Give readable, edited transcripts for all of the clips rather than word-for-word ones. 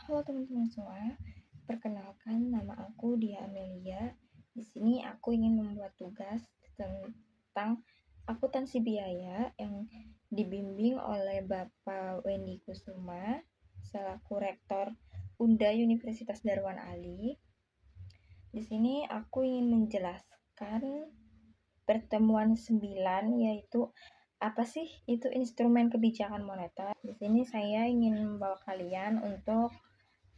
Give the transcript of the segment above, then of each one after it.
Halo teman-teman semua, perkenalkan nama aku Dia Amelia. Di sini aku ingin membuat tugas tentang akuntansi biaya yang dibimbing oleh Bapak Wendy Kusuma selaku Rektor Unda Universitas Darwan Ali. Di sini aku ingin menjelaskan pertemuan 9, yaitu apa sih itu instrumen kebijakan moneter. Di sini saya ingin membawa kalian untuk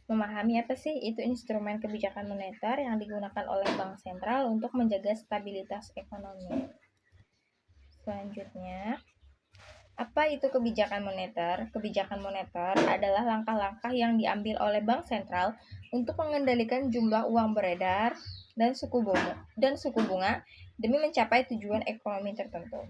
memahami apa sih itu instrumen kebijakan moneter yang digunakan oleh bank sentral untuk menjaga stabilitas ekonomi. Selanjutnya, apa itu kebijakan moneter? Kebijakan moneter adalah langkah-langkah yang diambil oleh bank sentral untuk mengendalikan jumlah uang beredar dan suku bunga demi mencapai tujuan ekonomi tertentu.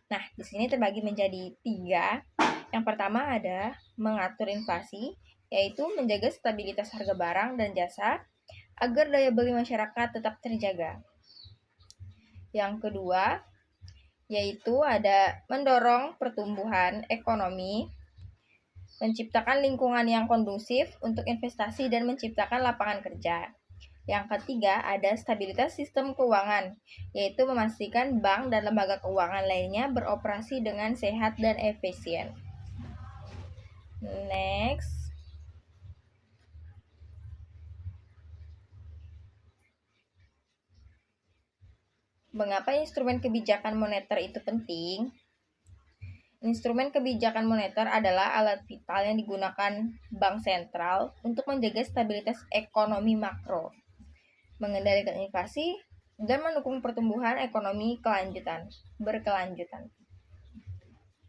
Nah, di sini terbagi menjadi 3. Yang pertama ada mengatur inflasi, yaitu menjaga stabilitas harga barang dan jasa agar daya beli masyarakat tetap terjaga. Yang kedua, yaitu ada mendorong pertumbuhan ekonomi, menciptakan lingkungan yang kondusif untuk investasi dan menciptakan lapangan kerja. Yang ketiga, ada stabilitas sistem keuangan, yaitu memastikan bank dan lembaga keuangan lainnya beroperasi dengan sehat dan efisien. Next. Mengapa instrumen kebijakan moneter itu penting? Instrumen kebijakan moneter adalah alat vital yang digunakan bank sentral untuk menjaga stabilitas ekonomi makro, mengendalikan inflasi, dan mendukung pertumbuhan ekonomi berkelanjutan.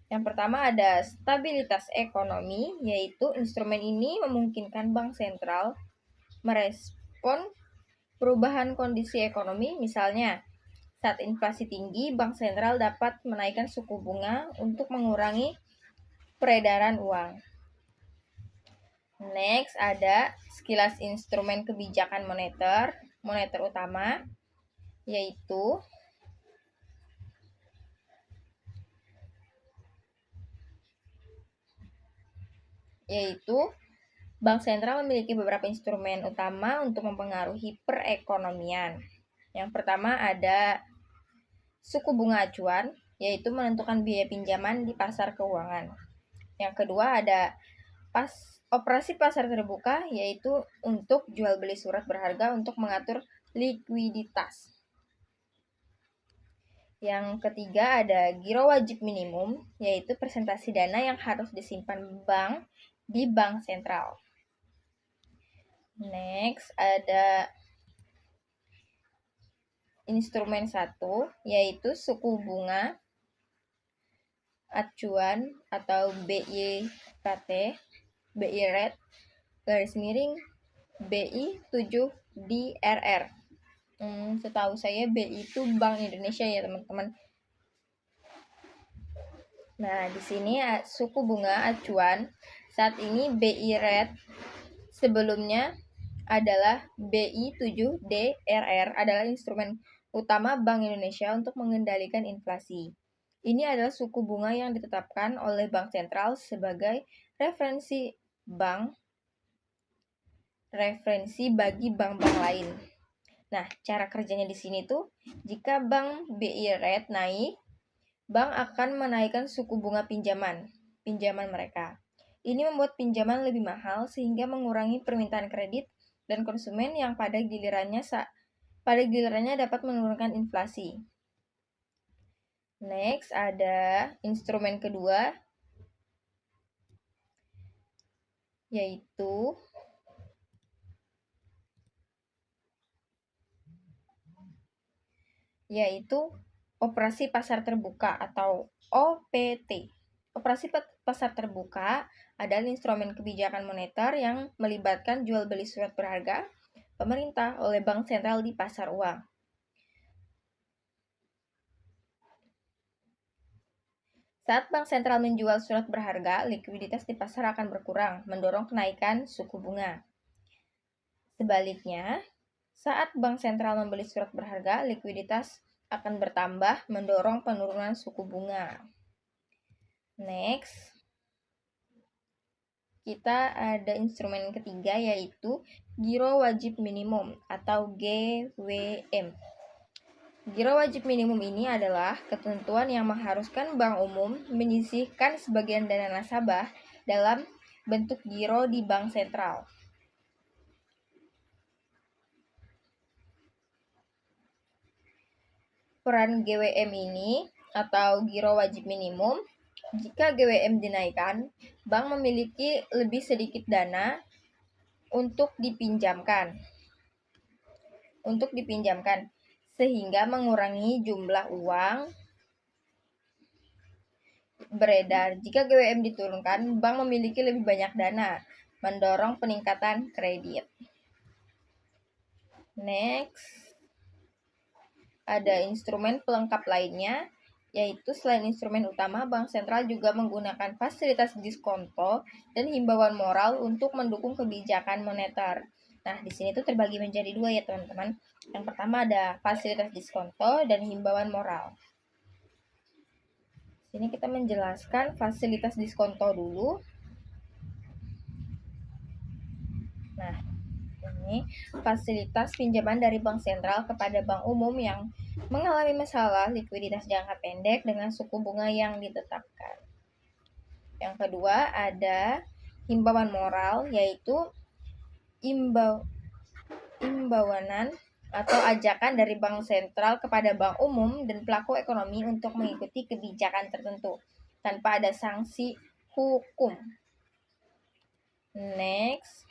Yang pertama ada stabilitas ekonomi, yaitu instrumen ini memungkinkan bank sentral merespon perubahan kondisi ekonomi. Misalnya, saat inflasi tinggi, bank sentral dapat menaikkan suku bunga untuk mengurangi peredaran uang. Next, ada sekilas instrumen kebijakan moneter utama, yaitu bank sentral memiliki beberapa instrumen utama untuk mempengaruhi perekonomian. Yang pertama ada suku bunga acuan, yaitu menentukan biaya pinjaman di pasar keuangan. Yang kedua ada operasi pasar terbuka, yaitu untuk jual beli surat berharga untuk mengatur likuiditas. Yang ketiga ada giro wajib minimum, yaitu presentasi dana yang harus disimpan bank di bank sentral. Next ada instrumen 1, yaitu suku bunga acuan atau BI rate garis miring BI 7DRR. Setahu saya BI itu Bank Indonesia ya teman-teman. Nah, di sini suku bunga acuan saat ini BI rate sebelumnya adalah BI 7DRR adalah instrumen utama Bank Indonesia untuk mengendalikan inflasi. Ini adalah suku bunga yang ditetapkan oleh Bank Sentral sebagai referensi bagi bank-bank lain. Nah, cara kerjanya di sini tuh, jika bank BI rate naik, bank akan menaikkan suku bunga pinjaman mereka. Ini membuat pinjaman lebih mahal sehingga mengurangi permintaan kredit dan konsumen yang pada gilirannya dapat menurunkan inflasi. Next, ada instrumen kedua, yaitu operasi pasar terbuka atau OPT. Operasi pasar terbuka adalah instrumen kebijakan moneter yang melibatkan jual beli surat berharga pemerintah oleh bank sentral di pasar uang. Saat bank sentral menjual surat berharga, likuiditas di pasar akan berkurang, mendorong kenaikan suku bunga. Sebaliknya, saat bank sentral membeli surat berharga, likuiditas akan bertambah, mendorong penurunan suku bunga. Next, kita ada instrumen ketiga yaitu Giro Wajib Minimum atau GWM. Giro Wajib Minimum ini adalah ketentuan yang mengharuskan bank umum menyisihkan sebagian dana nasabah dalam bentuk giro di bank sentral. Peran GWM ini atau Giro Wajib Minimum, jika GWM dinaikkan, bank memiliki lebih sedikit dana untuk dipinjamkan, sehingga mengurangi jumlah uang beredar. Jika GWM diturunkan, bank memiliki lebih banyak dana, mendorong peningkatan kredit. Next, ada instrumen pelengkap lainnya, yaitu selain instrumen utama, bank sentral juga menggunakan fasilitas diskonto dan himbauan moral untuk mendukung kebijakan moneter. Nah, di sini tuh terbagi menjadi dua ya teman-teman. Yang pertama ada fasilitas diskonto dan himbauan moral. Sini kita menjelaskan fasilitas diskonto dulu. Nah, ini fasilitas pinjaman dari bank sentral kepada bank umum yang mengalami masalah likuiditas jangka pendek dengan suku bunga yang ditetapkan. Yang kedua ada himbauan moral, yaitu imbauanan atau ajakan dari bank sentral kepada bank umum dan pelaku ekonomi untuk mengikuti kebijakan tertentu tanpa ada sanksi hukum. Next,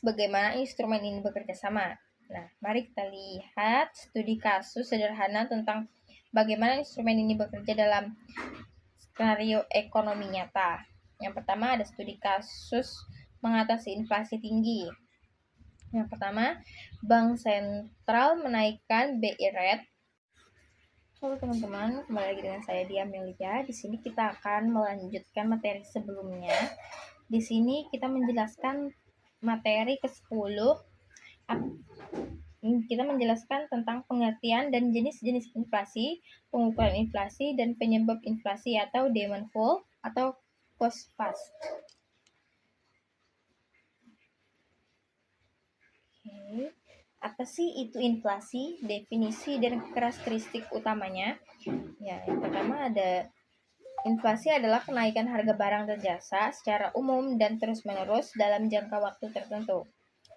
bagaimana instrumen ini bekerja sama? Nah, mari kita lihat studi kasus sederhana tentang bagaimana instrumen ini bekerja dalam skenario ekonomi nyata. Yang pertama ada studi kasus mengatasi inflasi tinggi. Yang pertama, bank sentral menaikkan BI rate. Halo teman-teman, kembali lagi dengan saya Dia Amelia. Di sini kita akan melanjutkan materi sebelumnya. Di sini kita menjelaskan materi ke-10. Kita menjelaskan tentang pengertian dan jenis-jenis inflasi, pengukuran inflasi, dan penyebab inflasi atau demand fall atau cost push. Apa sih itu inflasi? Definisi dan karakteristik utamanya. Ya, yang pertama ada inflasi adalah kenaikan harga barang dan jasa secara umum dan terus-menerus dalam jangka waktu tertentu.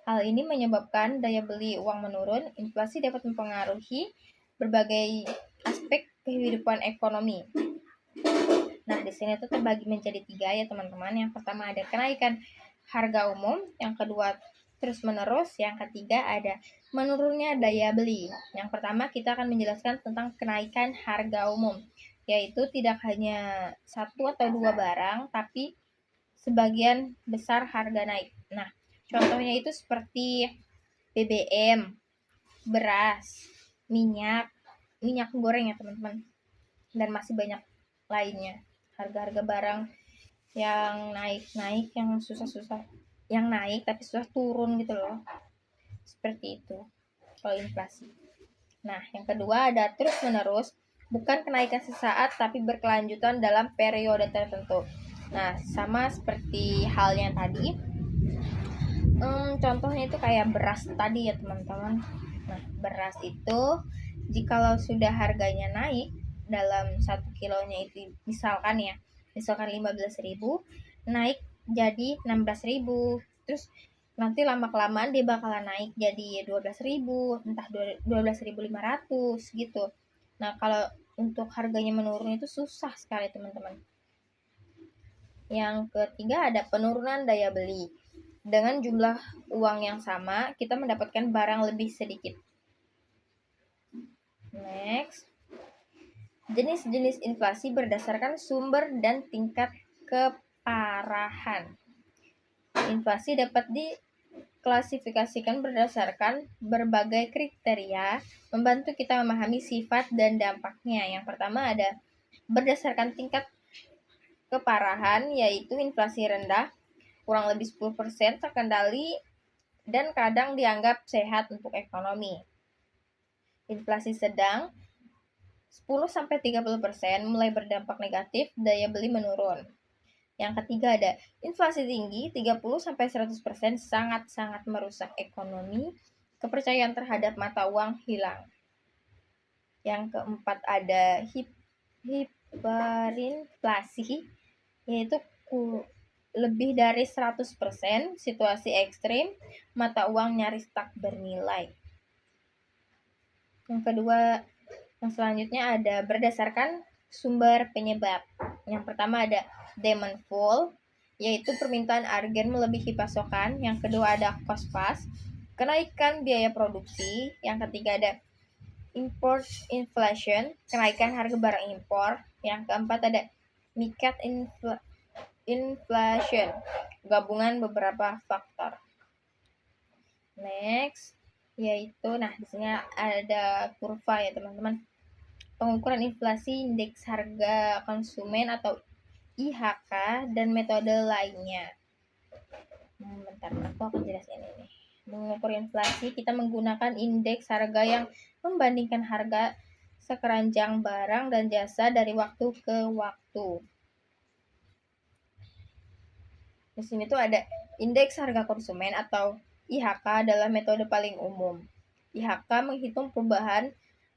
Hal ini menyebabkan daya beli uang menurun. Inflasi dapat mempengaruhi berbagai aspek kehidupan ekonomi. Nah, di sini tuh terbagi menjadi 3 ya teman-teman. Yang pertama ada kenaikan harga umum, yang kedua terus-menerus, yang ketiga ada menurunnya daya beli. Yang pertama kita akan menjelaskan tentang kenaikan harga umum, yaitu tidak hanya satu atau dua barang, tapi sebagian besar harga naik. Nah, contohnya itu seperti BBM, beras, minyak goreng ya teman-teman, dan masih banyak lainnya. Harga-harga barang yang naik-naik, yang susah-susah, yang naik tapi susah turun gitu loh. Seperti itu kalau inflasi. Nah, yang kedua ada terus-menerus, bukan kenaikan sesaat tapi berkelanjutan dalam periode tertentu. Nah, sama seperti halnya tadi. Contohnya itu kayak beras tadi ya teman-teman. Nah, beras itu jikalau sudah harganya naik dalam 1 kilonya itu misalkan 15.000, naik jadi 16.000, terus nanti lama-kelamaan dia bakalan naik jadi 12.000, entah 12.500 gitu. Nah, kalau untuk harganya menurun itu susah sekali teman-teman. Yang ketiga ada penurunan daya beli. Dengan jumlah uang yang sama, kita mendapatkan barang lebih sedikit. Next, jenis-jenis inflasi berdasarkan sumber dan tingkat keparahan. Inflasi dapat diklasifikasikan berdasarkan berbagai kriteria, membantu kita memahami sifat dan dampaknya. Yang pertama ada berdasarkan tingkat keparahan, yaitu inflasi rendah, kurang lebih 10%, terkendali, dan kadang dianggap sehat untuk ekonomi. Inflasi sedang 10-30% mulai berdampak negatif, daya beli menurun. Yang ketiga ada inflasi tinggi 30-100% sangat-sangat merusak ekonomi, kepercayaan terhadap mata uang hilang. Yang keempat ada hiperinflasi, yaitu lebih dari 100%, situasi ekstrim, mata uang nyaris tak bernilai. Yang kedua, yang selanjutnya ada berdasarkan sumber penyebab. Yang pertama ada demand fall, yaitu permintaan agen melebihi pasokan. Yang kedua ada cost push, kenaikan biaya produksi. Yang ketiga ada import inflation, kenaikan harga barang impor. Yang keempat ada market inflation, gabungan beberapa faktor. Next, yaitu di sini ada kurva ya teman-teman. Pengukuran inflasi, indeks harga konsumen atau IHK, dan metode lainnya. Bentar, aku akan jelasin ini. Mengukur inflasi, kita menggunakan indeks harga yang membandingkan harga sekeranjang barang dan jasa dari waktu ke waktu. Di sini tuh ada indeks harga konsumen atau IHK adalah metode paling umum. IHK menghitung perubahan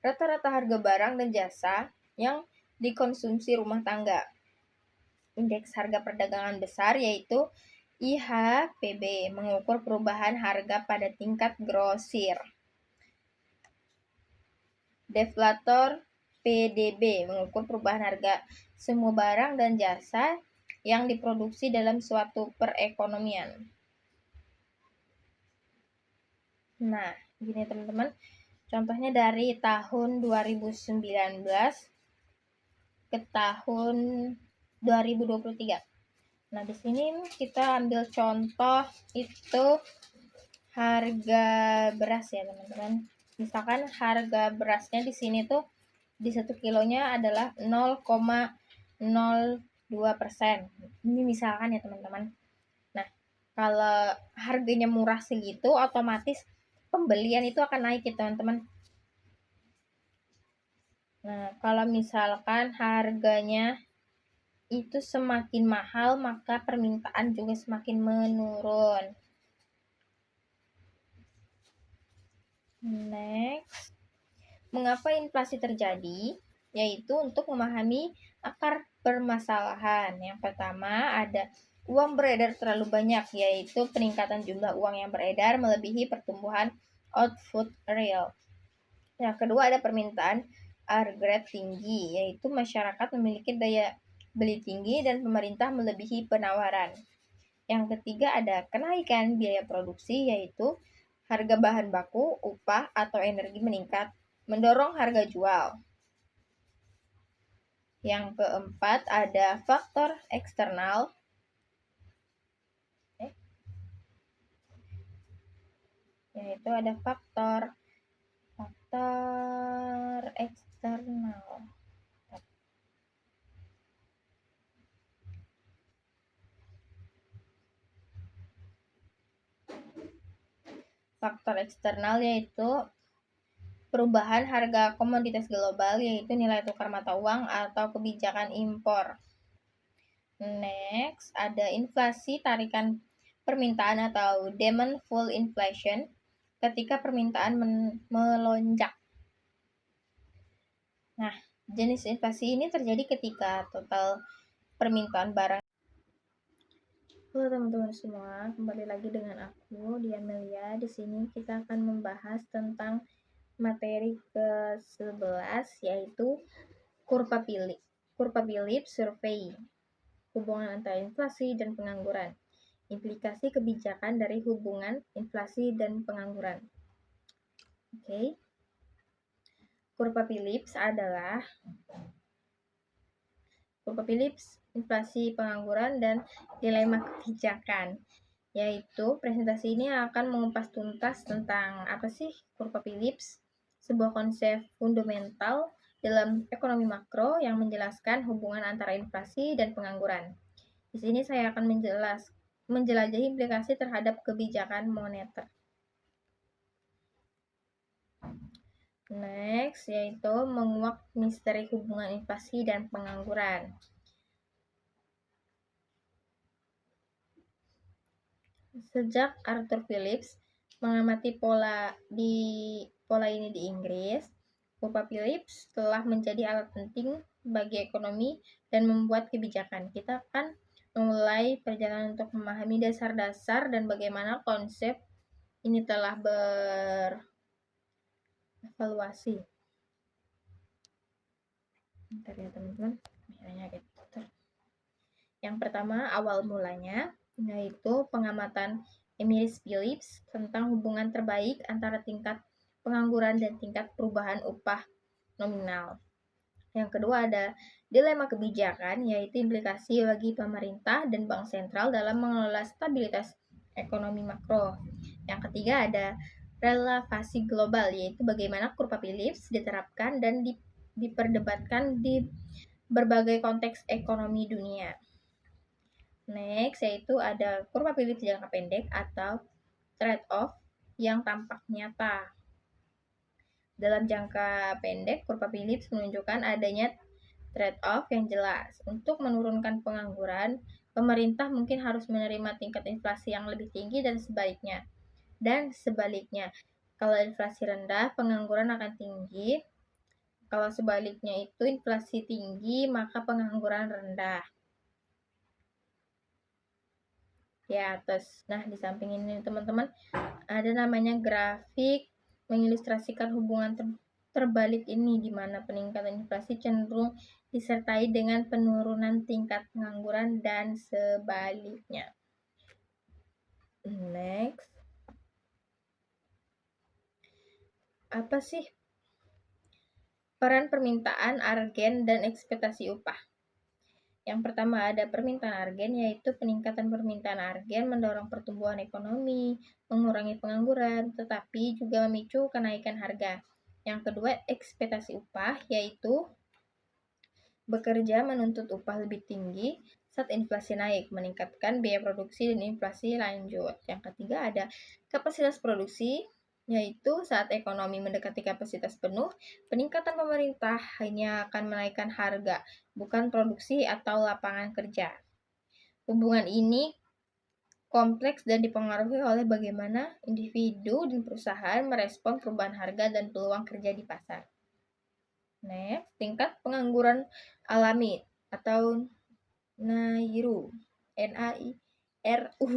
rata-rata harga barang dan jasa yang dikonsumsi rumah tangga. Indeks harga perdagangan besar yaitu IHPB mengukur perubahan harga pada tingkat grosir. Deflator PDB mengukur perubahan harga semua barang dan jasa yang diproduksi dalam suatu perekonomian. Nah, gini teman-teman. Contohnya dari tahun 2019 ke tahun 2023. Nah, di sini kita ambil contoh itu harga beras ya, teman-teman. Misalkan harga berasnya di sini tuh di 1 kilonya adalah 0,02%. Ini misalkan ya, teman-teman. Nah, kalau harganya murah segitu, otomatis pembelian itu akan naik ya, teman-teman. Nah, kalau misalkan harganya itu semakin mahal, maka permintaan juga semakin menurun. Next, mengapa inflasi terjadi? Yaitu untuk memahami akar permasalahan. Yang pertama ada uang beredar terlalu banyak, yaitu peningkatan jumlah uang yang beredar melebihi pertumbuhan output real. Yang kedua ada permintaan agregat tinggi, yaitu masyarakat memiliki daya beli tinggi dan pemerintah melebihi penawaran. Yang ketiga ada kenaikan biaya produksi, yaitu harga bahan baku, upah, atau energi meningkat, mendorong harga jual. Yang keempat ada faktor eksternal, yaitu ada faktor eksternal. Faktor eksternal yaitu perubahan harga komoditas global, yaitu nilai tukar mata uang atau kebijakan impor. Next, ada inflasi tarikan permintaan atau demand pull inflation, ketika permintaan melonjak. Nah, jenis inflasi ini terjadi ketika total permintaan barang. Halo teman-teman semua, kembali lagi dengan aku, Diamelia. Di sini kita akan membahas tentang materi ke-11, yaitu kurva Phillips survey, hubungan antara inflasi dan pengangguran, implikasi kebijakan dari hubungan inflasi dan pengangguran. Oke. Kurva Phillips adalah inflasi, pengangguran, dan dilema kebijakan. Yaitu presentasi ini akan mengupas tuntas tentang apa sih kurva Phillips, sebuah konsep fundamental dalam ekonomi makro yang menjelaskan hubungan antara inflasi dan pengangguran. Di sini saya akan menjelajahi implikasi terhadap kebijakan moneter. Next, yaitu menguak misteri hubungan inflasi dan pengangguran. Sejak Arthur Phillips mengamati pola ini di Inggris, Kurva Phillips telah menjadi alat penting bagi ekonomi dan membuat kebijakan. Kita akan memulai perjalanan untuk memahami dasar-dasar dan bagaimana konsep ini telah berevaluasi. Bentar ya teman-teman. Yang pertama, awal mulanya, yaitu pengamatan Emily Phillips tentang hubungan terbaik antara tingkat pengangguran dan tingkat perubahan upah nominal. Yang kedua ada dilema kebijakan, yaitu implikasi bagi pemerintah dan bank sentral dalam mengelola stabilitas ekonomi makro. Yang ketiga ada relevasi global, yaitu bagaimana kurva Phillips diterapkan dan diperdebatkan di berbagai konteks ekonomi dunia. Next, yaitu ada kurva Phillips jangka pendek atau trade-off yang tampak nyata. Dalam jangka pendek, kurva Phillips menunjukkan adanya trade-off yang jelas. Untuk menurunkan pengangguran, pemerintah mungkin harus menerima tingkat inflasi yang lebih tinggi dan sebaliknya. Kalau inflasi rendah, pengangguran akan tinggi. Kalau sebaliknya itu inflasi tinggi, maka pengangguran rendah. Di atas. Nah, di samping ini teman-teman ada namanya grafik mengilustrasikan hubungan terbalik ini, di mana peningkatan inflasi cenderung disertai dengan penurunan tingkat pengangguran dan sebaliknya. Next. Apa sih peran permintaan argen dan ekspektasi upah? Yang pertama ada permintaan argen, yaitu peningkatan permintaan argen mendorong pertumbuhan ekonomi, mengurangi pengangguran, tetapi juga memicu kenaikan harga. Yang kedua ekspektasi upah, yaitu bekerja menuntut upah lebih tinggi saat inflasi naik, meningkatkan biaya produksi dan inflasi lanjut. Yang ketiga ada kapasitas produksi, yaitu saat ekonomi mendekati kapasitas penuh, peningkatan pemerintah hanya akan menaikkan harga, bukan produksi atau lapangan kerja. Hubungan ini kompleks dan dipengaruhi oleh bagaimana individu dan perusahaan merespon perubahan harga dan peluang kerja di pasar. Next, tingkat pengangguran alami atau NAIRU. NAIRU.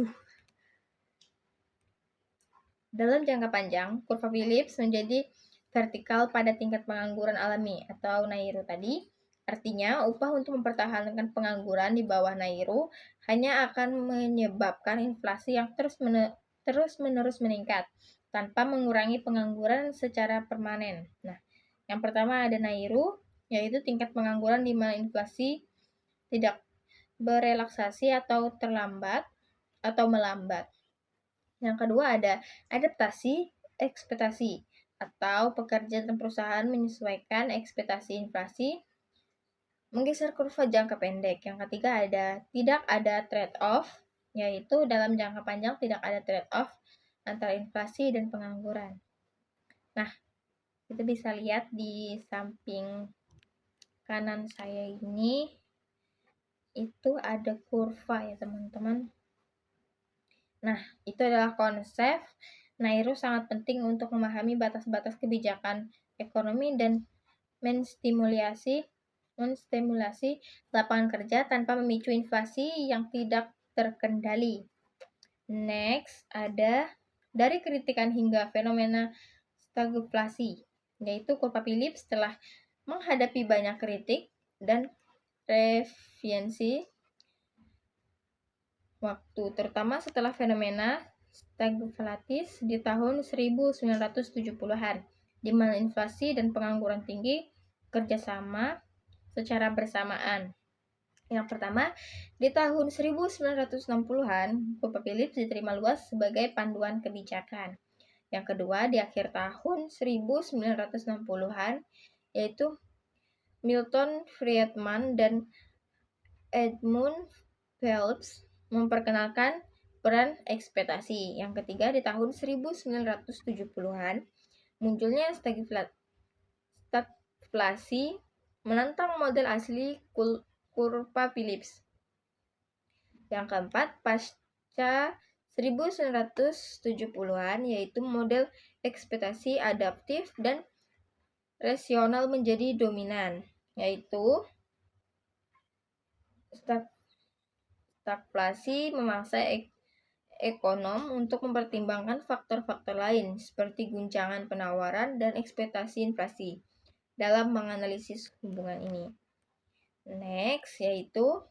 Dalam jangka panjang, kurva Phillips menjadi vertikal pada tingkat pengangguran alami atau NAIRU tadi. Artinya, upah untuk mempertahankan pengangguran di bawah NAIRU hanya akan menyebabkan inflasi yang terus-menerus meningkat tanpa mengurangi pengangguran secara permanen. Nah, yang pertama ada NAIRU, yaitu tingkat pengangguran di mana inflasi tidak berelaksasi atau melambat. Yang kedua ada adaptasi ekspektasi atau pekerja dan perusahaan menyesuaikan ekspektasi inflasi menggeser kurva jangka pendek. Yang ketiga ada tidak ada trade-off, yaitu dalam jangka panjang tidak ada trade-off antara inflasi dan pengangguran. Nah, kita bisa lihat di samping kanan saya ini itu ada kurva ya teman-teman. Nah, itu adalah konsep NAIRU sangat penting untuk memahami batas-batas kebijakan ekonomi dan menstimulasi lapangan kerja tanpa memicu inflasi yang tidak terkendali. Next, ada dari kritikan hingga fenomena stagflasi, yaitu kurva Phillips telah menghadapi banyak kritik dan reviensi waktu, terutama setelah fenomena stagflatis di tahun 1970-an, di mana inflasi dan pengangguran tinggi kerjasama secara bersamaan. Yang pertama, di tahun 1960-an, kurva Phillips diterima luas sebagai panduan kebijakan. Yang kedua, di akhir tahun 1960-an, yaitu Milton Friedman dan Edmund Phelps memperkenalkan peran ekspektasi. Yang ketiga, di tahun 1970-an, munculnya inflasi menantang model asli kurva Phillips. Yang keempat, pasca 1970-an, yaitu model ekspektasi adaptif dan rasional menjadi dominan, yaitu stagflasi memaksa ekonom untuk mempertimbangkan faktor-faktor lain seperti guncangan penawaran dan ekspektasi inflasi dalam menganalisis hubungan ini. Next, yaitu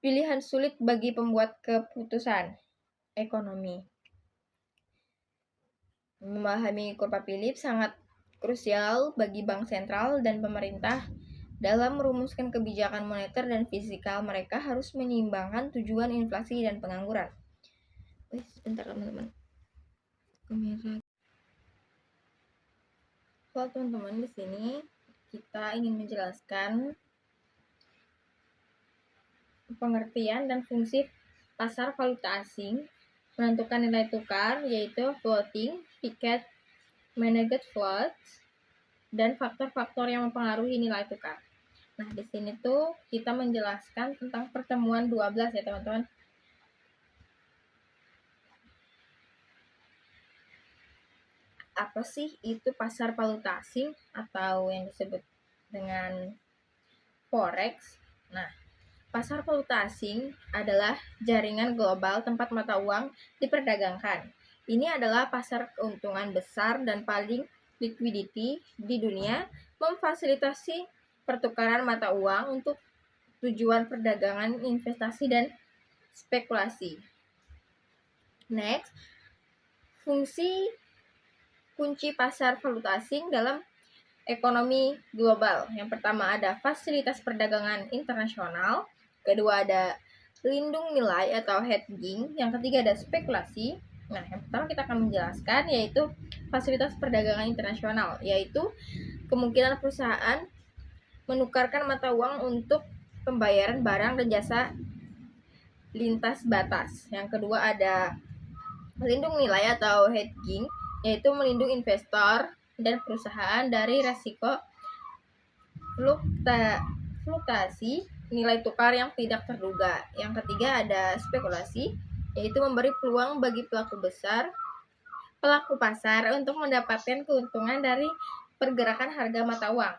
pilihan sulit bagi pembuat keputusan ekonomi. Memahami kurva Phillips sangat krusial bagi bank sentral dan pemerintah dalam merumuskan kebijakan moneter dan fiskal. Mereka harus menyeimbangkan tujuan inflasi dan pengangguran. Sebentar teman-teman. Halo teman-teman, di sini kita ingin menjelaskan pengertian dan fungsi pasar valuta asing, menentukan nilai tukar, yaitu floating, ticket, managed floats, dan faktor-faktor yang mempengaruhi nilai tukar. Nah, di sini tuh kita menjelaskan tentang pertemuan 12 ya teman-teman. Apa sih itu pasar valuta asing atau yang disebut dengan forex? Nah, pasar valuta asing adalah jaringan global tempat mata uang diperdagangkan. Ini adalah pasar keuntungan besar dan paling liquidity di dunia, memfasilitasi pertukaran mata uang untuk tujuan perdagangan, investasi, dan spekulasi. Next, fungsi kunci pasar valuta asing dalam ekonomi global. Yang pertama ada fasilitas perdagangan internasional. Kedua ada lindung nilai atau hedging. Yang ketiga ada spekulasi. Nah, yang pertama kita akan menjelaskan yaitu fasilitas perdagangan internasional, yaitu kemungkinan perusahaan menukarkan mata uang untuk pembayaran barang dan jasa lintas batas. Yang kedua ada lindung nilai atau hedging, yaitu melindungi investor dan perusahaan dari risiko fluktuasi nilai tukar yang tidak terduga. Yang ketiga ada spekulasi, yaitu memberi peluang bagi pelaku pasar untuk mendapatkan keuntungan dari pergerakan harga mata uang.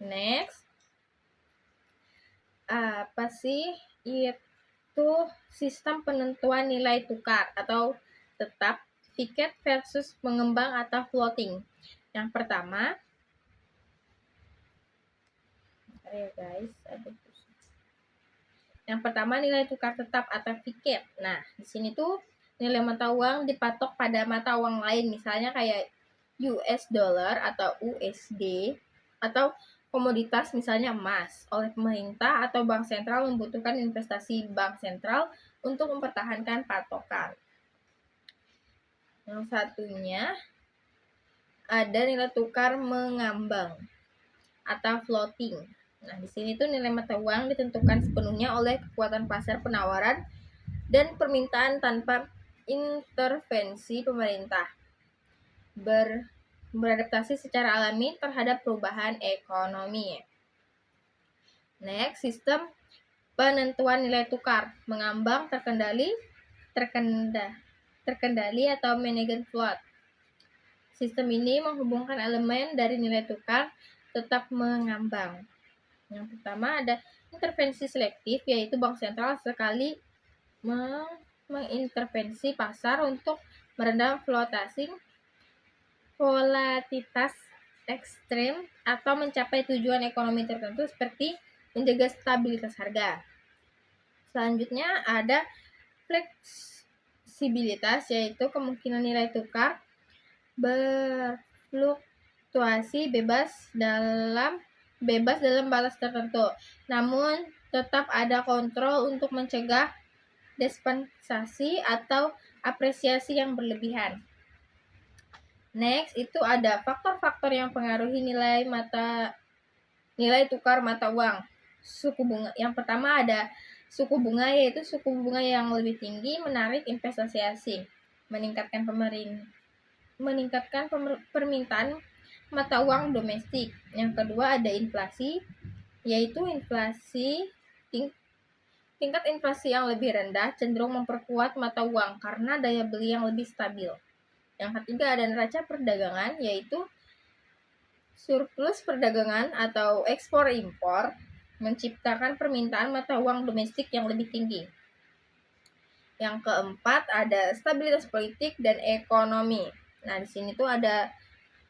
Next, apa sih itu sistem penentuan nilai tukar atau tetap, tiket versus pengembang atau floating? Yang pertama, Yang pertama nilai tukar tetap atau tiket. Nah, di sini tuh nilai mata uang dipatok pada mata uang lain, misalnya kayak US dollar atau USD atau komoditas misalnya emas. Oleh pemerintah atau bank sentral membutuhkan investasi bank sentral untuk mempertahankan patokan. Yang satunya ada nilai tukar mengambang atau floating. Nah, di sini tuh nilai mata uang ditentukan sepenuhnya oleh kekuatan pasar penawaran dan permintaan tanpa intervensi pemerintah. Beradaptasi secara alami terhadap perubahan ekonomi. Next, sistem penentuan nilai tukar mengambang terkendali atau managed float. Sistem ini menghubungkan elemen dari nilai tukar tetap mengambang. Yang pertama ada intervensi selektif, yaitu bank sentral sekali mengintervensi pasar untuk meredam volatilitas ekstrem atau mencapai tujuan ekonomi tertentu seperti menjaga stabilitas harga. Selanjutnya ada fleksibilitas, yaitu kemungkinan nilai tukar berfluktuasi bebas dalam batas tertentu, namun tetap ada kontrol untuk mencegah dispensasi atau apresiasi yang berlebihan. Next, itu ada faktor-faktor yang pengaruhi nilai tukar mata uang. Suku bunga. Yang pertama ada suku bunga, yaitu suku bunga yang lebih tinggi menarik investasi asing, meningkatkan permintaan mata uang domestik. Yang kedua ada inflasi, yaitu tingkat inflasi yang lebih rendah cenderung memperkuat mata uang karena daya beli yang lebih stabil. Yang ketiga ada neraca perdagangan, yaitu surplus perdagangan atau ekspor impor menciptakan permintaan mata uang domestik yang lebih tinggi. Yang keempat ada stabilitas politik dan ekonomi. Nah, di sini tuh ada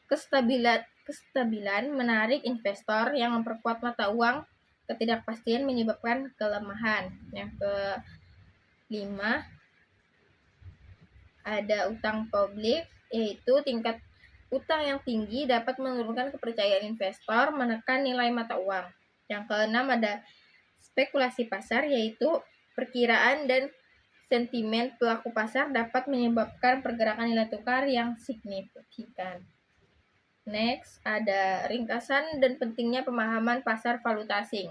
kestabilan menarik investor yang memperkuat mata uang, ketidakpastian menyebabkan kelemahan. Yang kelima ada utang publik, yaitu tingkat utang yang tinggi dapat menurunkan kepercayaan investor, menekan nilai mata uang. Yang keenam ada spekulasi pasar, yaitu perkiraan dan sentimen pelaku pasar dapat menyebabkan pergerakan nilai tukar yang signifikan. Next, ada ringkasan dan pentingnya pemahaman pasar valuta asing.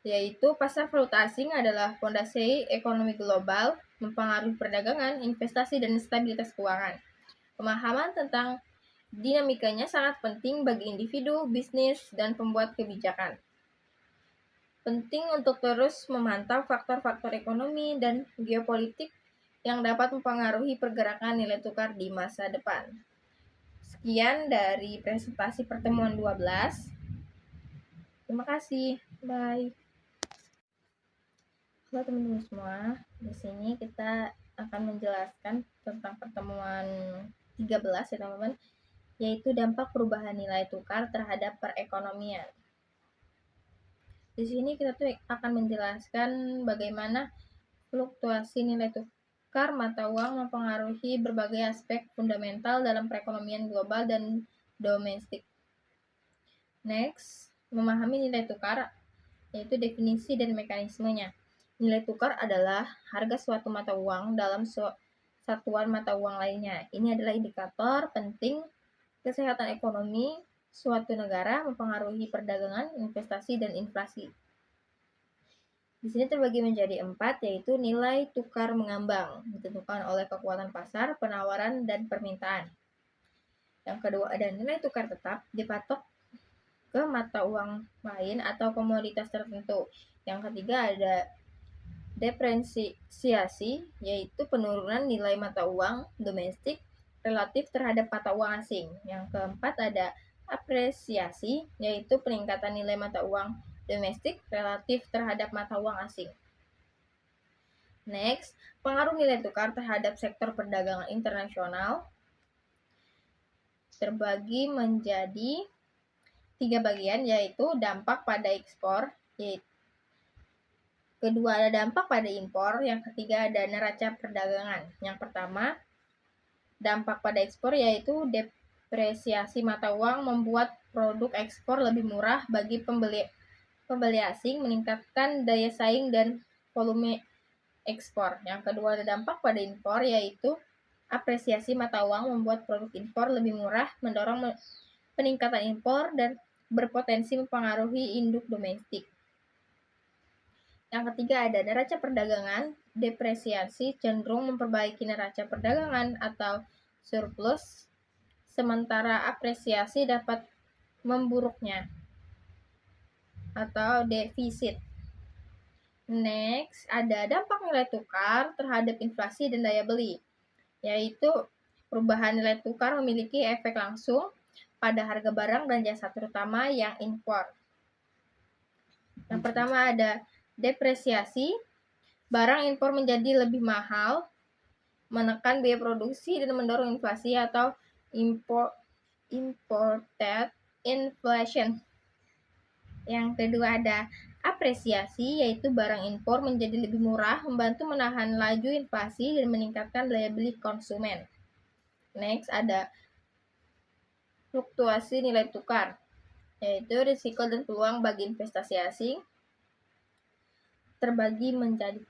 Yaitu pasar valuta asing adalah fondasi ekonomi global, mempengaruhi perdagangan, investasi, dan stabilitas keuangan. Pemahaman tentang dinamikanya sangat penting bagi individu, bisnis, dan pembuat kebijakan. Penting untuk terus memantau faktor-faktor ekonomi dan geopolitik yang dapat mempengaruhi pergerakan nilai tukar di masa depan. Sekian dari presentasi pertemuan 12. Terima kasih. Bye. Halo teman-teman semua. Di sini kita akan menjelaskan tentang pertemuan 13 ya teman-teman, yaitu dampak perubahan nilai tukar terhadap perekonomian. Di sini kita tuh akan menjelaskan bagaimana fluktuasi nilai tukar mata uang mempengaruhi berbagai aspek fundamental dalam perekonomian global dan domestik. Next, memahami nilai tukar, yaitu definisi dan mekanismenya. Nilai tukar adalah harga suatu mata uang dalam satuan mata uang lainnya. Ini adalah indikator penting kesehatan ekonomi suatu negara, mempengaruhi perdagangan, investasi, dan inflasi. Di sini terbagi menjadi 4, yaitu nilai tukar mengambang, ditentukan oleh kekuatan pasar, penawaran, dan permintaan. Yang kedua ada nilai tukar tetap, dipatok ke mata uang lain atau komoditas tertentu. Yang ketiga ada depresiasi, yaitu penurunan nilai mata uang domestik relatif terhadap mata uang asing. Yang keempat ada apresiasi, yaitu peningkatan nilai mata uang domestik relatif terhadap mata uang asing. Next, pengaruh nilai tukar terhadap sektor perdagangan internasional terbagi menjadi 3 bagian, yaitu dampak pada ekspor, kedua ada dampak pada impor, yang ketiga ada neraca perdagangan. Yang pertama, dampak pada ekspor yaitu depresiasi mata uang membuat produk ekspor lebih murah bagi pembeli asing, meningkatkan daya saing dan volume ekspor. Yang kedua ada dampak pada impor, yaitu apresiasi mata uang membuat produk impor lebih murah, mendorong peningkatan impor dan berpotensi mempengaruhi induk domestik. Yang ketiga ada neraca perdagangan. Depresiasi cenderung memperbaiki neraca perdagangan atau surplus, sementara apresiasi dapat memburuknya atau defisit. Next, ada dampak nilai tukar terhadap inflasi dan daya beli, yaitu perubahan nilai tukar memiliki efek langsung pada harga barang dan jasa, terutama yang impor. Yang pertama ada depresiasi, barang impor menjadi lebih mahal, menekan biaya produksi dan mendorong inflasi atau imported inflation. Yang kedua ada apresiasi, yaitu barang impor menjadi lebih murah, membantu menahan laju inflasi dan meningkatkan daya beli konsumen. Next ada fluktuasi nilai tukar, yaitu risiko dan peluang bagi investasi asing. Terbagi menjadi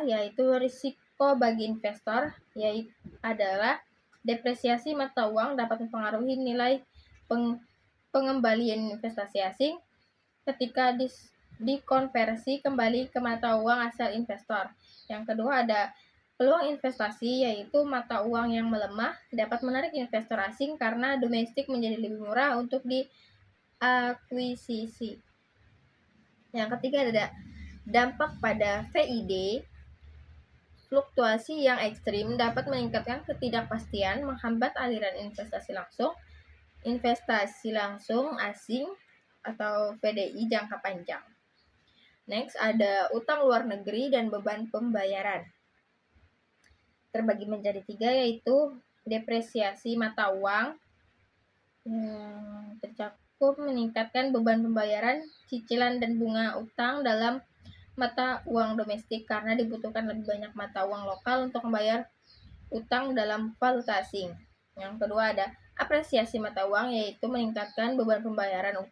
3, yaitu risiko bagi investor, yaitu adalah depresiasi mata uang dapat mempengaruhi nilai pengembalian investasi asing ketika dikonversi kembali ke mata uang asal investor. Yang kedua ada Peluang investasi yaitu mata uang yang melemah dapat menarik investor asing karena domestik menjadi lebih murah untuk diakuisisi. Yang ketiga ada dampak pada VID. Fluktuasi yang ekstrim dapat meningkatkan ketidakpastian, menghambat aliran investasi langsung asing atau VDI jangka panjang. Next ada utang luar negeri dan beban pembayaran. Terbagi menjadi 3 yaitu depresiasi mata uang yang tercakup meningkatkan beban pembayaran, cicilan dan bunga utang dalam mata uang domestik karena dibutuhkan lebih banyak mata uang lokal untuk membayar utang dalam valuta asing. Yang kedua ada apresiasi mata uang yaitu meningkatkan beban pembayaran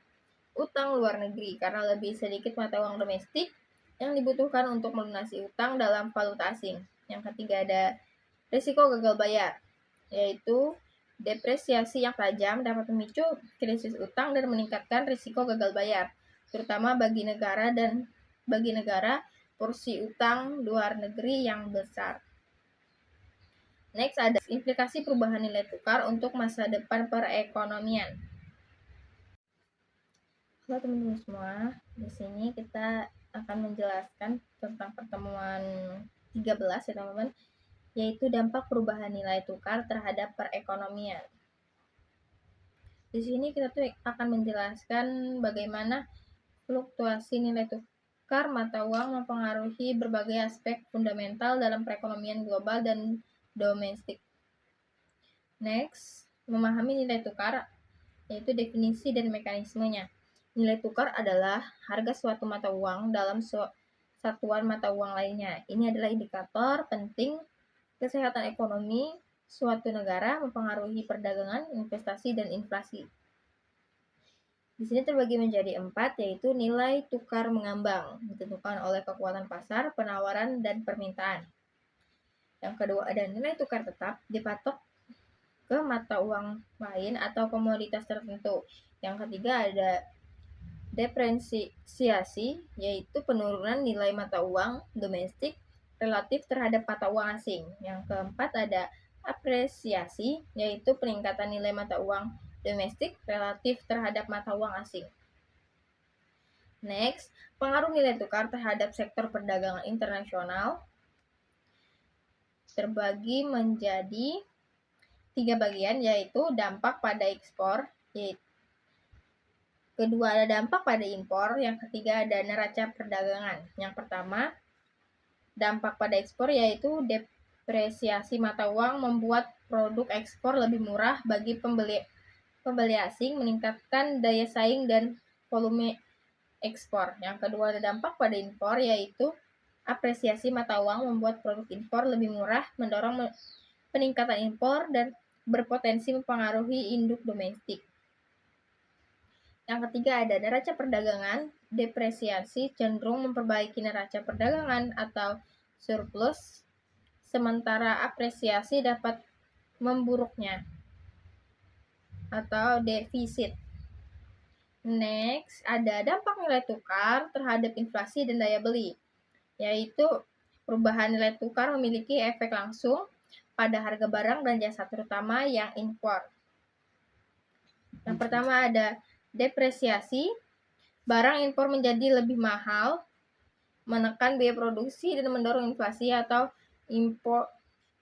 utang luar negeri karena lebih sedikit mata uang domestik yang dibutuhkan untuk melunasi utang dalam valuta asing. Yang ketiga ada risiko gagal bayar, yaitu depresiasi yang tajam dapat memicu krisis utang dan meningkatkan risiko gagal bayar, terutama bagi negara porsi utang luar negeri yang besar. Next ada implikasi perubahan nilai tukar untuk masa depan perekonomian. Halo teman-teman semua, di sini kita akan menjelaskan tentang pertemuan 13 ya teman-teman, yaitu dampak perubahan nilai tukar terhadap perekonomian. Di sini kita tuh akan menjelaskan bagaimana fluktuasi nilai tukar mata uang mempengaruhi berbagai aspek fundamental dalam perekonomian global dan domestik. Next, memahami nilai tukar, yaitu definisi dan mekanismenya. Nilai tukar adalah harga suatu mata uang dalam satuan mata uang lainnya. Ini adalah indikator penting kesehatan ekonomi suatu negara, mempengaruhi perdagangan, investasi, dan inflasi. Di sini terbagi menjadi 4, yaitu nilai tukar mengambang, ditentukan oleh kekuatan pasar, penawaran, dan permintaan. Yang kedua ada nilai tukar tetap, dipatok ke mata uang lain atau komoditas tertentu. Yang ketiga ada depresiasi, yaitu penurunan nilai mata uang domestik relatif terhadap mata uang asing. Yang keempat ada apresiasi, yaitu peningkatan nilai mata uang domestik relatif terhadap mata uang asing. Next, pengaruh nilai tukar terhadap sektor perdagangan internasional terbagi menjadi 3 bagian, yaitu dampak pada ekspor, kedua ada dampak pada impor, yang ketiga ada neraca perdagangan. Yang pertama, dampak pada ekspor yaitu depresiasi mata uang membuat produk ekspor lebih murah bagi pembeli asing, meningkatkan daya saing dan volume ekspor. Yang kedua ada dampak pada impor yaitu apresiasi mata uang membuat produk impor lebih murah, mendorong peningkatan impor dan berpotensi mempengaruhi induk domestik. Yang ketiga ada neraca perdagangan. Depresiasi cenderung memperbaiki neraca perdagangan atau surplus, sementara apresiasi dapat memburuknya atau defisit. Next, ada dampak nilai tukar terhadap inflasi dan daya beli, yaitu perubahan nilai tukar memiliki efek langsung pada harga barang dan jasa, terutama yang impor. Yang pertama ada depresiasi, barang impor menjadi lebih mahal, menekan biaya produksi dan mendorong inflasi atau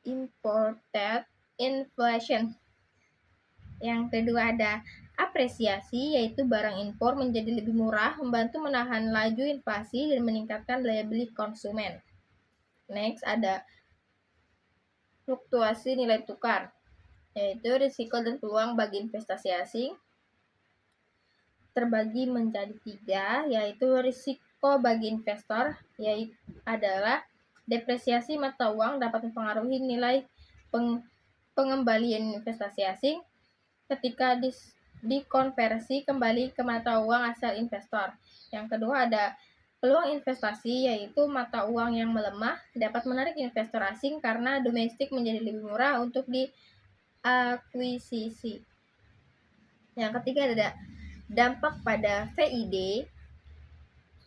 imported inflation. Yang kedua ada apresiasi, yaitu barang impor menjadi lebih murah, membantu menahan laju inflasi dan meningkatkan daya beli konsumen. Next ada fluktuasi nilai tukar, yaitu risiko dan peluang bagi investasi asing. Terbagi menjadi 3, yaitu risiko bagi investor, yaitu adalah depresiasi mata uang dapat mempengaruhi nilai pengembalian investasi asing ketika dikonversi kembali ke mata uang asal investor. Yang kedua ada peluang investasi, yaitu mata uang yang melemah dapat menarik investor asing karena domestik menjadi lebih murah untuk diakuisisi. Yang ketiga ada dampak pada VID.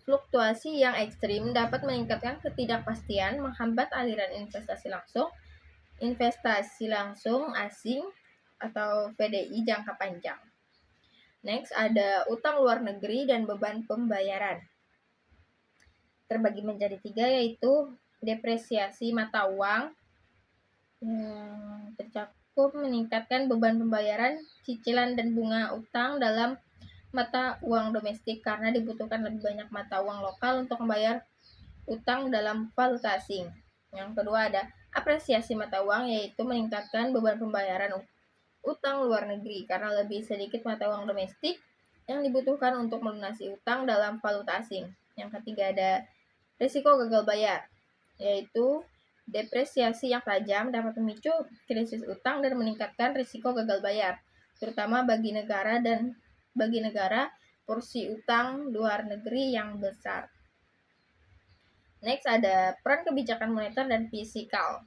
Fluktuasi yang ekstrim dapat meningkatkan ketidakpastian, menghambat aliran investasi langsung asing atau FDI jangka panjang. Next, ada utang luar negeri dan beban pembayaran. Terbagi menjadi 3, yaitu depresiasi mata uang yang tercakup meningkatkan beban pembayaran, cicilan dan bunga utang dalam mata uang domestik karena dibutuhkan lebih banyak mata uang lokal untuk membayar utang dalam valuta asing. Yang kedua ada apresiasi mata uang, yaitu meningkatkan beban pembayaran utang luar negeri karena lebih sedikit mata uang domestik yang dibutuhkan untuk melunasi utang dalam valuta asing. Yang ketiga ada risiko gagal bayar, yaitu depresiasi yang tajam dapat memicu krisis utang dan meningkatkan risiko gagal bayar, terutama bagi negara porsi utang luar negeri yang besar. Next ada peran kebijakan moneter dan fiskal,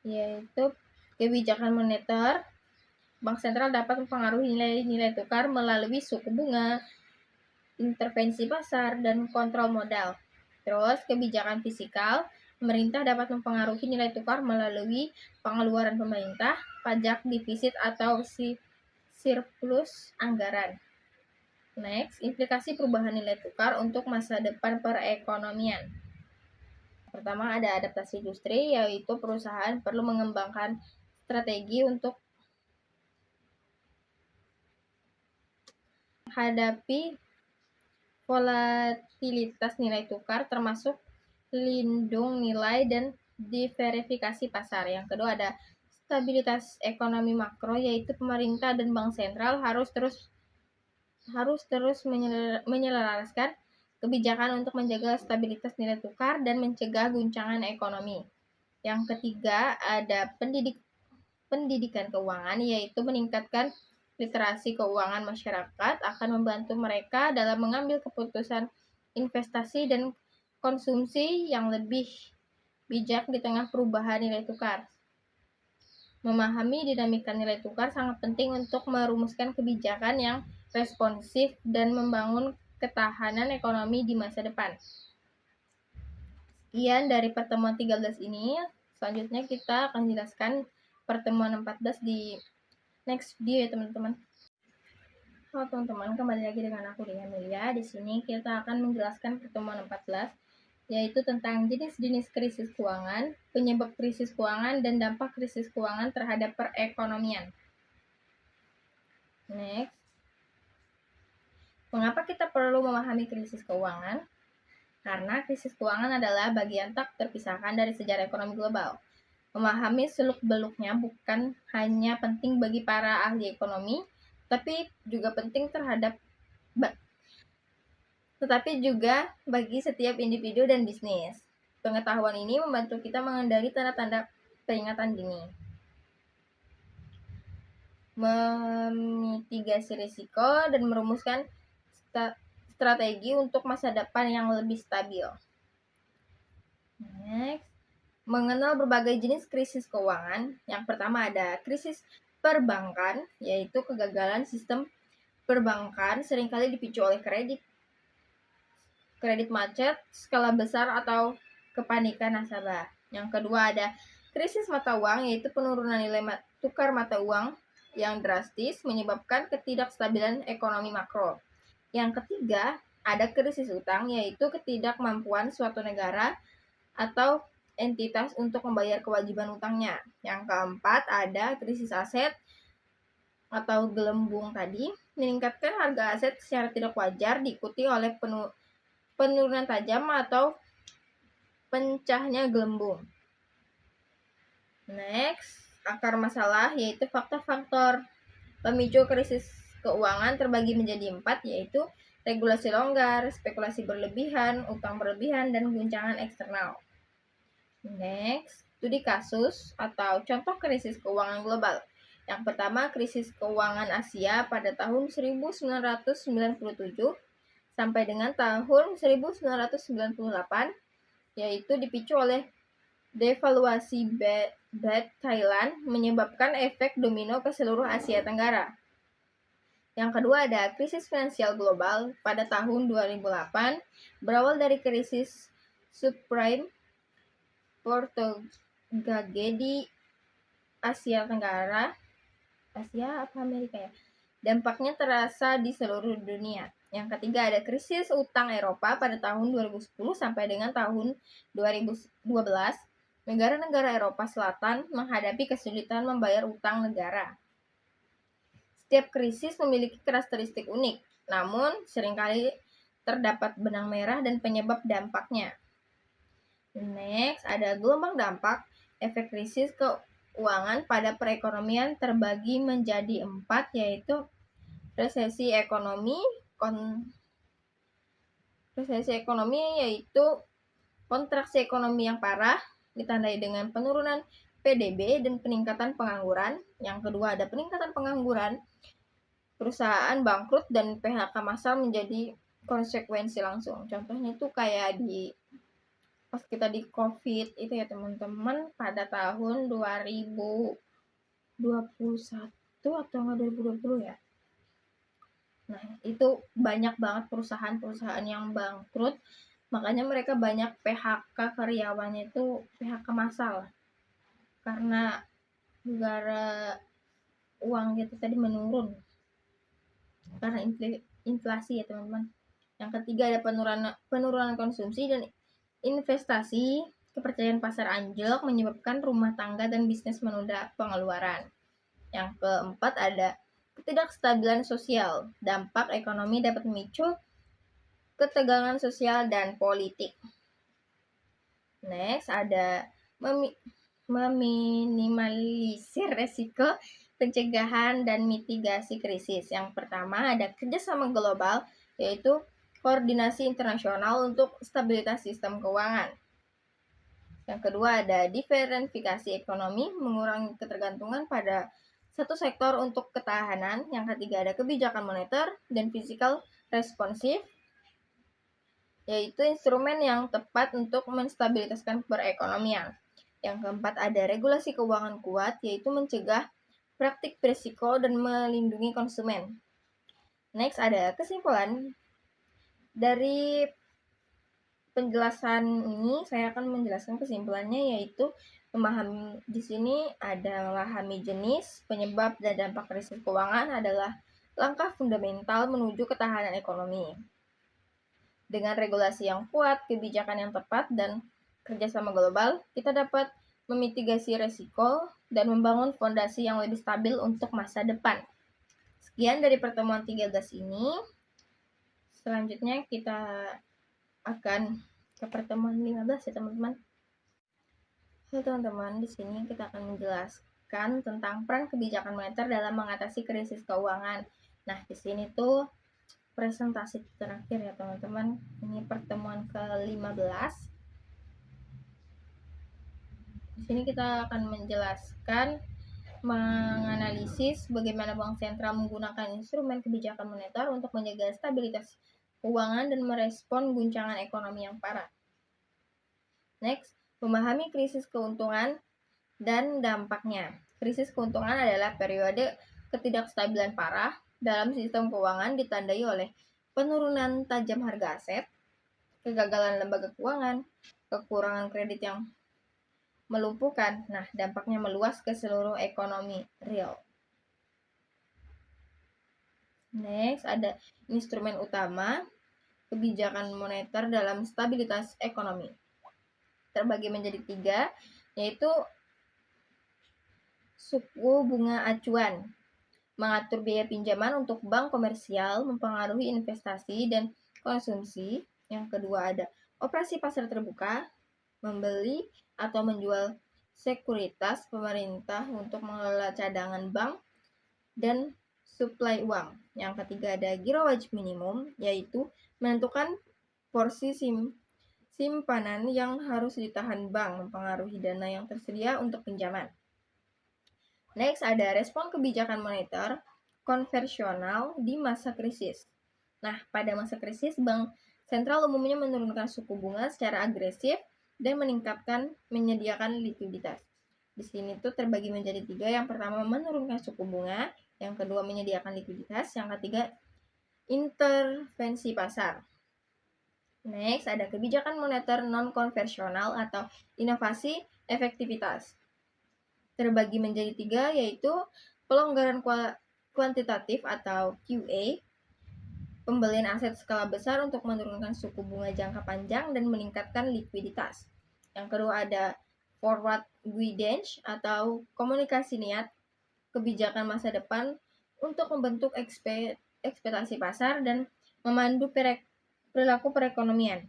yaitu kebijakan moneter. Bank sentral dapat mempengaruhi nilai tukar melalui suku bunga, intervensi pasar, dan kontrol modal. Terus kebijakan fiskal, pemerintah dapat mempengaruhi nilai tukar melalui pengeluaran pemerintah, pajak, defisit, atau surplus anggaran. Next, implikasi perubahan nilai tukar untuk masa depan perekonomian. Pertama ada adaptasi industri, yaitu perusahaan perlu mengembangkan strategi untuk menghadapi volatilitas nilai tukar, termasuk lindung nilai dan diverifikasi pasar. Yang kedua ada stabilitas ekonomi makro, yaitu pemerintah dan bank sentral harus terus menyelaraskan kebijakan untuk menjaga stabilitas nilai tukar dan mencegah guncangan ekonomi. Yang ketiga ada pendidikan keuangan, yaitu meningkatkan literasi keuangan masyarakat akan membantu mereka dalam mengambil keputusan investasi dan konsumsi yang lebih bijak di tengah perubahan nilai tukar. Memahami dinamika nilai tukar sangat penting untuk merumuskan kebijakan yang responsif dan membangun ketahanan ekonomi di masa depan. Sekian dari pertemuan 13 ini. Selanjutnya kita akan jelaskan pertemuan 14 di next video ya teman-teman. Halo teman-teman, kembali lagi dengan aku Dea Amelia. Di sini kita akan menjelaskan pertemuan 14, yaitu tentang jenis-jenis krisis keuangan, penyebab krisis keuangan, dan dampak krisis keuangan terhadap perekonomian. Next, mengapa kita perlu memahami krisis keuangan? Karena krisis keuangan adalah bagian tak terpisahkan dari sejarah ekonomi global. Memahami seluk-beluknya bukan hanya penting bagi para ahli ekonomi, tetapi juga bagi setiap individu dan bisnis. Pengetahuan ini membantu kita mengenali tanda-tanda peringatan dini, memitigasi risiko, dan merumuskan strategi untuk masa depan yang lebih stabil. Next, mengenal berbagai jenis krisis keuangan. Yang pertama ada krisis perbankan, yaitu kegagalan sistem perbankan seringkali dipicu oleh kredit macet, skala besar, atau kepanikan nasabah. Yang kedua ada krisis mata uang, yaitu penurunan nilai tukar mata uang yang drastis menyebabkan ketidakstabilan ekonomi makro. Yang ketiga ada krisis utang, yaitu ketidakmampuan suatu negara atau entitas untuk membayar kewajiban utangnya. Yang keempat ada krisis aset atau gelembung tadi, meningkatkan harga aset secara tidak wajar diikuti oleh penurunan tajam atau pecahnya gelembung. Next, akar masalah, yaitu faktor-faktor pemicu krisis keuangan terbagi menjadi 4, yaitu regulasi longgar, spekulasi berlebihan, utang berlebihan, dan guncangan eksternal. Next, studi kasus atau contoh krisis keuangan global. Yang pertama, krisis keuangan Asia pada tahun 1997 sampai dengan tahun 1998, yaitu dipicu oleh devaluasi baht Thailand menyebabkan efek domino ke seluruh Asia Tenggara. Yang kedua ada krisis finansial global pada tahun 2008, berawal dari krisis subprime mortgage di Asia Tenggara, Asia apa Amerika ya? Dampaknya terasa di seluruh dunia. Yang ketiga ada krisis utang Eropa pada tahun 2010 sampai dengan tahun 2012. Negara-negara Eropa Selatan menghadapi kesulitan membayar utang negara. Setiap krisis memiliki karakteristik unik, namun seringkali terdapat benang merah dan penyebab dampaknya. Next, ada gelombang dampak. Efek krisis keuangan pada perekonomian terbagi menjadi 4, yaitu resesi ekonomi, yaitu kontraksi ekonomi yang parah, ditandai dengan penurunan PDB dan peningkatan pengangguran. Yang kedua ada peningkatan pengangguran, perusahaan bangkrut dan PHK massal menjadi konsekuensi langsung. Contohnya itu kayak pas kita di COVID itu ya teman-teman, pada tahun 2021 atau enggak 2020 ya. Nah, itu banyak banget perusahaan-perusahaan yang bangkrut, makanya mereka banyak PHK karyawannya itu PHK massal. Karena negara uang gitu tadi menurun. Karena inflasi ya teman-teman. Yang ketiga ada penurunan konsumsi dan investasi. Kepercayaan pasar anjlok menyebabkan rumah tangga dan bisnis menunda pengeluaran. Yang keempat ada ketidakstabilan sosial. Dampak ekonomi dapat memicu ketegangan sosial dan politik. Next ada meminimalisir resiko, pencegahan dan mitigasi krisis. Yang pertama ada kerjasama global, yaitu koordinasi internasional untuk stabilitas sistem keuangan. Yang kedua ada diversifikasi ekonomi, mengurangi ketergantungan pada satu sektor untuk ketahanan. Yang ketiga ada kebijakan moneter dan fiskal responsif, yaitu instrumen yang tepat untuk menstabilitaskan perekonomian. Yang keempat ada regulasi keuangan kuat, yaitu mencegah praktik berisiko dan melindungi konsumen. Next ada kesimpulan. Dari penjelasan ini saya akan menjelaskan kesimpulannya, yaitu di sini ada memahami jenis, penyebab dan dampak krisis keuangan adalah langkah fundamental menuju ketahanan ekonomi. Dengan regulasi yang kuat, kebijakan yang tepat, dan kerjasama global, kita dapat memitigasi resiko dan membangun fondasi yang lebih stabil untuk masa depan. Sekian dari pertemuan 13 ini. Selanjutnya kita akan ke pertemuan 15 ya teman-teman. Halo teman-teman, di sini kita akan menjelaskan tentang peran kebijakan moneter dalam mengatasi krisis keuangan. Nah, di sini tuh presentasi terakhir ya teman-teman. Ini pertemuan ke-15. Di sini kita akan menganalisis bagaimana bank sentral menggunakan instrumen kebijakan moneter untuk menjaga stabilitas keuangan dan merespon guncangan ekonomi yang parah. Next, memahami krisis keuntungan dan dampaknya. Krisis keuntungan adalah periode ketidakstabilan parah dalam sistem keuangan ditandai oleh penurunan tajam harga aset, kegagalan lembaga keuangan, kekurangan kredit yang melumpuhkan. Nah, dampaknya meluas ke seluruh ekonomi real. Next, ada instrumen utama kebijakan moneter dalam stabilitas ekonomi. Terbagi menjadi 3, yaitu suku bunga acuan, mengatur biaya pinjaman untuk bank komersial, mempengaruhi investasi dan konsumsi. Yang kedua ada operasi pasar terbuka, membeli atau menjual sekuritas pemerintah untuk mengelola cadangan bank dan suplai uang. Yang ketiga ada giro wajib minimum, yaitu menentukan porsi simpanan yang harus ditahan bank, mempengaruhi dana yang tersedia untuk pinjaman. Next ada respon kebijakan moneter konvensional di masa krisis. Nah, pada masa krisis, bank sentral umumnya menurunkan suku bunga secara agresif dan menyediakan likuiditas. Di sini tuh terbagi menjadi 3. Yang pertama menurunkan suku bunga, Yang kedua, menyediakan likuiditas. Yang ketiga, intervensi pasar. Next, ada kebijakan moneter non-konvensional atau inovasi efektivitas. Terbagi menjadi 3, yaitu pelonggaran kuantitatif atau QA, pembelian aset skala besar untuk menurunkan suku bunga jangka panjang dan meningkatkan likuiditas. Yang kedua ada forward guidance atau komunikasi niat, kebijakan masa depan untuk membentuk ekspektasi pasar dan memandu perilaku perekonomian.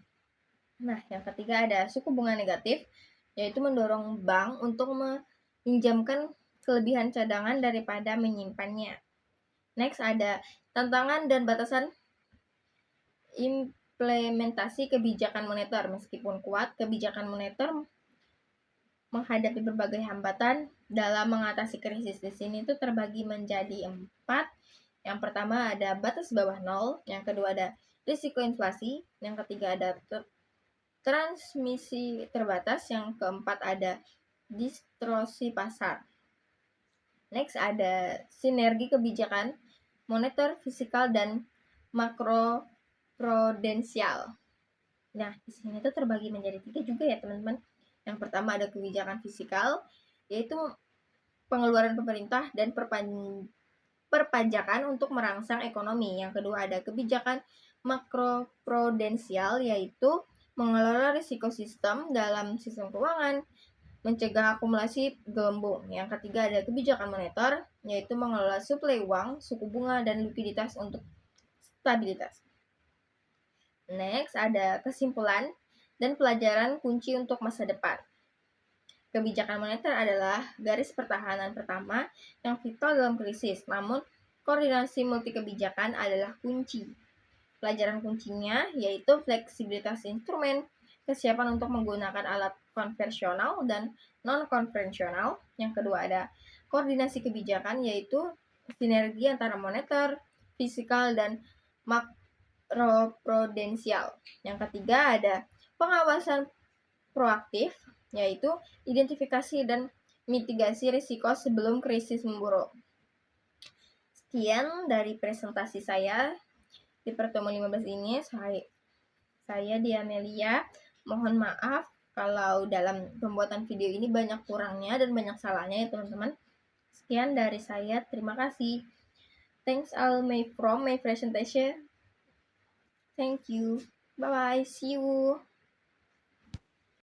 Nah, yang ketiga ada suku bunga negatif, yaitu mendorong bank untuk meminjamkan kelebihan cadangan daripada menyimpannya. Next ada tantangan dan batasan implementasi kebijakan moneter. Meskipun kuat, kebijakan moneter menghadapi berbagai hambatan dalam mengatasi krisis. Di sini itu terbagi menjadi 4. Yang pertama ada batas bawah 0, yang kedua ada risiko inflasi, yang ketiga ada transmisi terbatas, yang keempat ada distorsi pasar. Next ada sinergi kebijakan moneter, fiskal, dan makroprudensial. Nah, di sini tuh terbagi menjadi 3 juga ya, teman-teman. Yang pertama ada kebijakan fiskal, yaitu pengeluaran pemerintah dan perpajakan untuk merangsang ekonomi. Yang kedua ada kebijakan makroprudensial, yaitu mengelola risiko sistem dalam sistem keuangan, mencegah akumulasi gelembung. Yang ketiga ada kebijakan moneter, yaitu mengelola suplai uang, suku bunga, dan likuiditas untuk stabilitas. Next ada kesimpulan dan pelajaran kunci untuk masa depan. Kebijakan moneter adalah garis pertahanan pertama yang vital dalam krisis, namun koordinasi multi kebijakan adalah kunci. Pelajaran kuncinya yaitu fleksibilitas instrumen, kesiapan untuk menggunakan alat konvensional dan non-konvensional. Yang kedua ada koordinasi kebijakan, yaitu sinergi antara moneter, fiskal, dan makroprudensial. Yang ketiga ada pengawasan proaktif, yaitu identifikasi dan mitigasi risiko sebelum krisis memburuk. Sekian dari presentasi saya di pertemuan 15 ini. Saya Diamelia, mohon maaf kalau dalam pembuatan video ini banyak kurangnya dan banyak salahnya ya teman-teman. Sekian dari saya, terima kasih. Thanks all from my presentation. Thank you. Bye bye. See you.